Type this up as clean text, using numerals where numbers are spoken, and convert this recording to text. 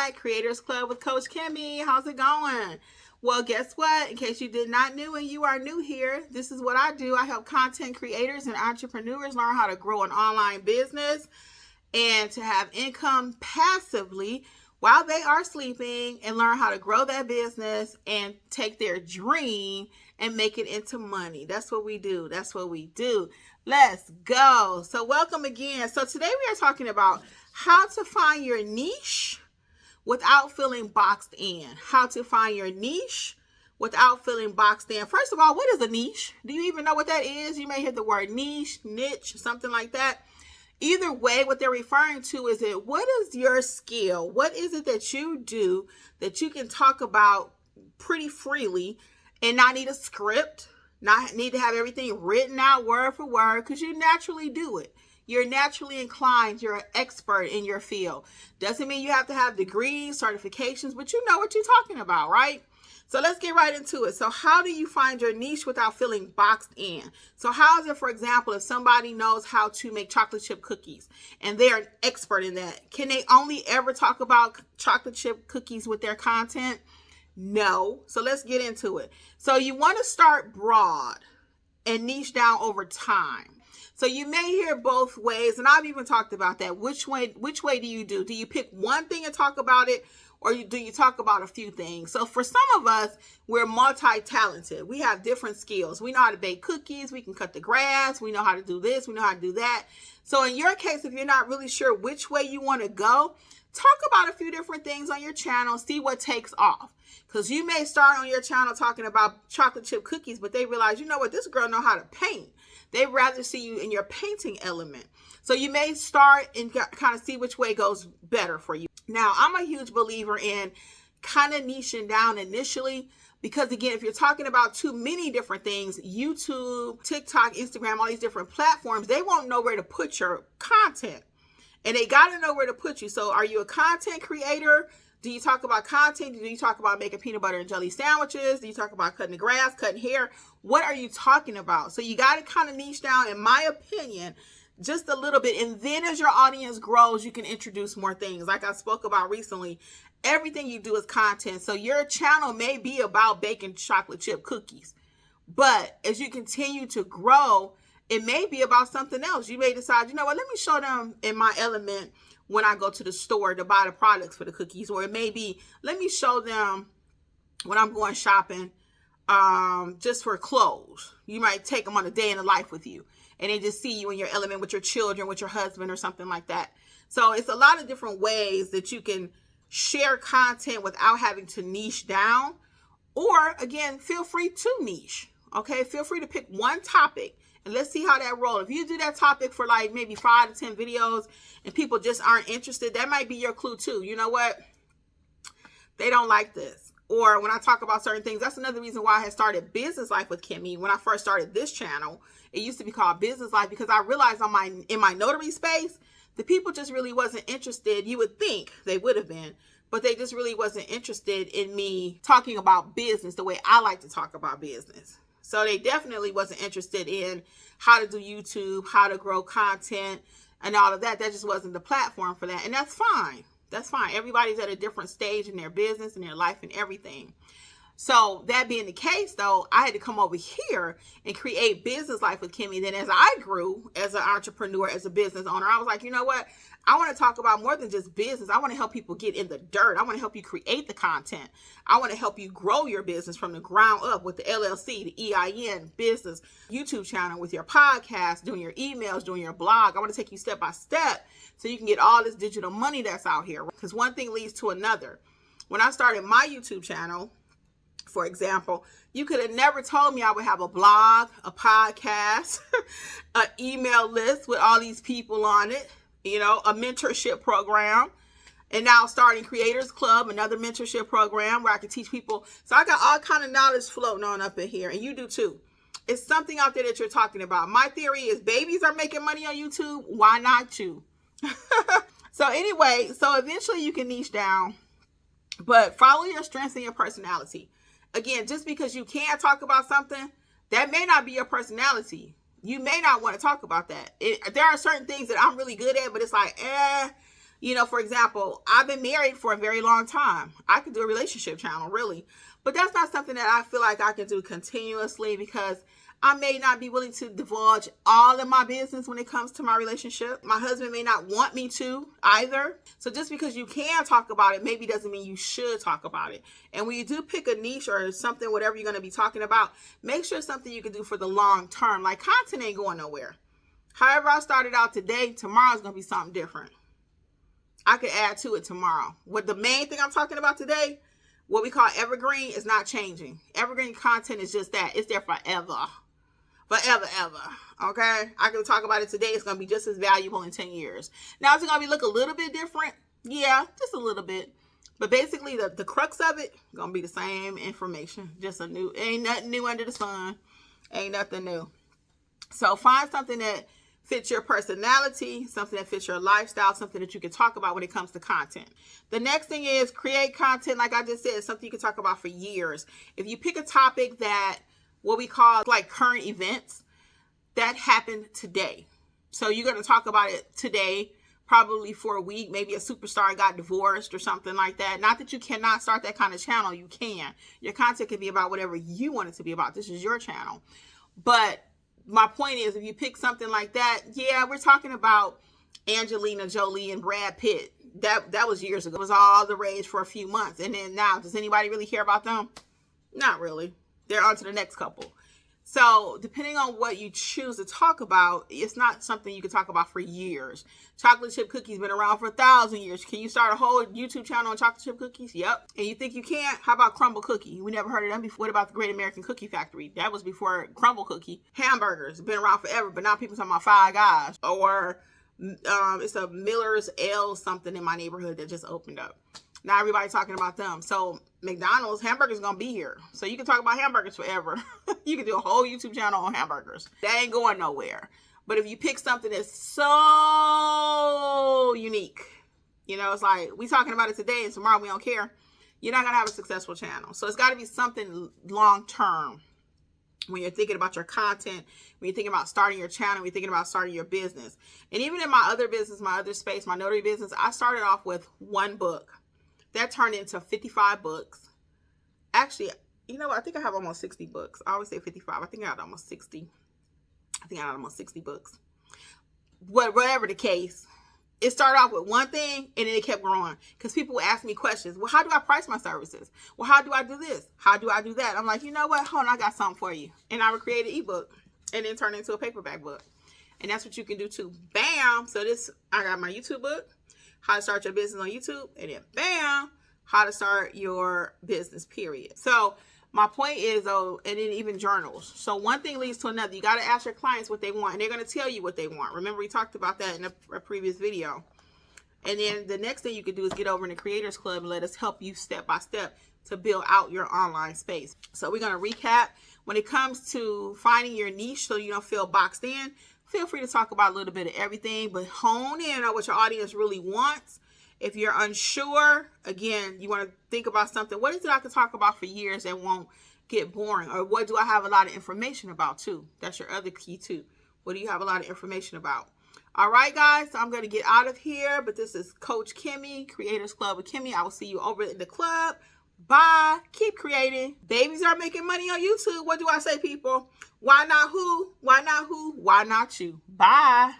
back. Creators Club with Coach Kimmi. How's it going? Well, guess what? In case you did not know and you are new here, this is what I do. I help content creators and entrepreneurs learn how to grow an online business and to have income passively while they are sleeping, and learn how to grow that business and take their dream and make it into money. That's what we do. That's what we do. Let's go. So welcome again. So today we are talking about how to find your niche without feeling boxed in. How to find your niche without feeling boxed in. First of all, what is a niche? Do you even know what that is? You may hear the word niche, something like that. Either way, what they're referring to is that what is your skill? What is it that you do that you can talk about pretty freely and not need a script, not need to have everything written out word for word, because you naturally do it. You're naturally inclined. You're an expert in your field. Doesn't mean you have to have degrees, certifications, but you know what you're talking about, right? So let's get right into it. So how do you find your niche without feeling boxed in? So how is it, for example, if somebody knows how to make chocolate chip cookies and they're an expert in that, can they only ever talk about chocolate chip cookies with their content? No. So let's get into it. So you want to start broad and niche down over time. So you may hear both ways, and I've even talked about that. Which way do you do? Do you pick one thing and talk about it, or do you talk about a few things? So for some of us, we're multi-talented. We have different skills. We know how to bake cookies. We can cut the grass. We know how to do this. We know how to do that. So in your case, if you're not really sure which way you want to go, talk about a few different things on your channel. See what takes off. Because you may start on your channel talking about chocolate chip cookies, but they realize, you know what, this girl know how to paint. They'd rather see you in your painting element. So you may start and kind of see which way goes better for you. Now, I'm a huge believer in kind of niching down initially, because again, if you're talking about too many different things, YouTube, TikTok, Instagram, all these different platforms, they won't know where to put your content. And they got to know where to put you. So are you a content creator? Do you talk about content? Do you talk about making peanut butter and jelly sandwiches? Do you talk about cutting the grass, cutting hair? What are you talking about? So you got to kind of niche down, in my opinion, just a little bit. And then as your audience grows, you can introduce more things. Like I spoke about recently, everything you do is content. So your channel may be about baking chocolate chip cookies. But as you continue to grow, it may be about something else. You may decide, you know what, let me show them in my element when I go to the store to buy the products for the cookies. Or it may be, let me show them when I'm going shopping just for clothes. You might take them on a day in the life with you, and they just see you in your element with your children, with your husband, or something like that. So it's a lot of different ways that you can share content without having to niche down. Or again, feel free to niche. Okay, feel free to pick one topic and let's see how that rolls. If you do that topic for like maybe 5 to 10 videos and people just aren't interested, that might be your clue too. You know what? They don't like this. Or when I talk about certain things, that's another reason why I had started Business Life with Kimmi. When I first started this channel, it used to be called Business Life, because I realized in my notary space, the people just really wasn't interested. You would think they would have been, but they just really wasn't interested in me talking about business the way I like to talk about business. So they definitely wasn't interested in how to do YouTube, how to grow content, and all of that. That just wasn't the platform for that. And that's fine. That's fine. Everybody's at a different stage in their business and their life and everything. So that being the case, though, I had to come over here and create Business Life with Kimmi. Then as I grew as an entrepreneur, as a business owner, I was like, you know what? I want to talk about more than just business. I want to help people get in the dirt. I want to help you create the content. I want to help you grow your business from the ground up with the LLC, the EIN, business, YouTube channel, with your podcast, doing your emails, doing your blog. I want to take you step by step so you can get all this digital money that's out here. Because one thing leads to another. When I started my YouTube channel, for example, you could have never told me I would have a blog, a podcast, an email list with all these people on it, you know, a mentorship program, and now starting Kreators Klub, another mentorship program where I can teach people. So I got all kind of knowledge floating on up in here, and you do too. It's something out there that you're talking about. My theory is babies are making money on YouTube. Why not you? So anyway, so eventually you can niche down, but follow your strengths and your personality. Again, just because you can talk about something, that may not be your personality. You may not want to talk about that. There are certain things that I'm really good at, but it's like, You know, for example, I've been married for a very long time. I could do a relationship channel, really. But that's not something that I feel like I can do continuously, because I may not be willing to divulge all of my business when it comes to my relationship. My husband may not want me to either. So just because you can talk about it, maybe doesn't mean you should talk about it. And when you do pick a niche or something, whatever you're going to be talking about, make sure it's something you can do for the long term. Like, content ain't going nowhere. However I started out today, tomorrow's going to be something different. I could add to it tomorrow. What the main thing I'm talking about today, what we call evergreen, is not changing. Evergreen content is just that. It's there forever. Forever, ever. Okay? I can talk about it today. It's going to be just as valuable in 10 years. Now, is it going to look a little bit different? Yeah, just a little bit. But basically, the crux of it going to be the same information. Just ain't nothing new under the sun. Ain't nothing new. So find something that fits your personality, something that fits your lifestyle, something that you can talk about when it comes to content. The next thing is create content, like I just said, something you can talk about for years. If you pick a topic that, what we call like current events that happened today. So you're going to talk about it today, probably for a week. Maybe a superstar got divorced or something like that. Not that you cannot start that kind of channel. You can. Your content can be about whatever you want it to be about. This is your channel. But my point is, if you pick something like that, yeah, we're talking about Angelina Jolie and Brad Pitt. That was years ago. It was all the rage for a few months. And then now, does anybody really care about them? Not really. They're on to the next couple. So depending on what you choose to talk about, it's not something you can talk about for years. Chocolate chip cookies been around for 1,000 years. Can you start a whole YouTube channel on chocolate chip cookies? Yep. And you think you can't? How about crumble cookie? We never heard of them before. What about the Great American Cookie Factory? That was before crumble cookie. Hamburgers been around forever, but now people talking about Five Guys. Or it's a Miller's L something in my neighborhood that just opened up. Now everybody's talking about them. So McDonald's hamburgers gonna be here. So you can talk about hamburgers forever. You can do a whole YouTube channel on hamburgers. That ain't going nowhere. But if you pick something that's so unique, you know, it's like we talking about it today and tomorrow we don't care, you're not gonna have a successful channel. So it's gotta be something long term. When you're thinking about your content, when you're thinking about starting your channel, when you're thinking about starting your business. And even in my other business, my other space, my notary business, I started off with one book. That turned into 55 books. Actually, you know what? I think I have almost 60 books. I always say 55. I think I had almost 60. I think I had almost 60 books. Whatever the case, it started off with one thing and then it kept growing. Because people would ask me questions. Well, how do I price my services? Well, how do I do this? How do I do that? I'm like, you know what? Hold on, I got something for you. And I would create an ebook and then turn it into a paperback book. And that's what you can do too. Bam! So I got my YouTube book. How to start your business on YouTube, and then bam, how to start your business, period. So my point is, and then even journals. So one thing leads to another. You got to ask your clients what they want, and they're going to tell you what they want. Remember, we talked about that in a previous video. And then the next thing you can do is get over in the Creators Club and let us help you step by step to build out your online space. So we're going to recap. When it comes to finding your niche so you don't feel boxed in, feel free to talk about a little bit of everything, but hone in on what your audience really wants. If you're unsure, again, you want to think about something. What is it I can talk about for years that won't get boring? Or what do I have a lot of information about too? That's your other key too. What do you have a lot of information about? All right, guys, so I'm going to get out of here, but this is Coach Kimmi, Creators Club with Kimmi. I will see you over in the club. Bye. Keep creating. Babies are making money on YouTube. What do I say, people? Why not who? Why not who? Why not you? Bye.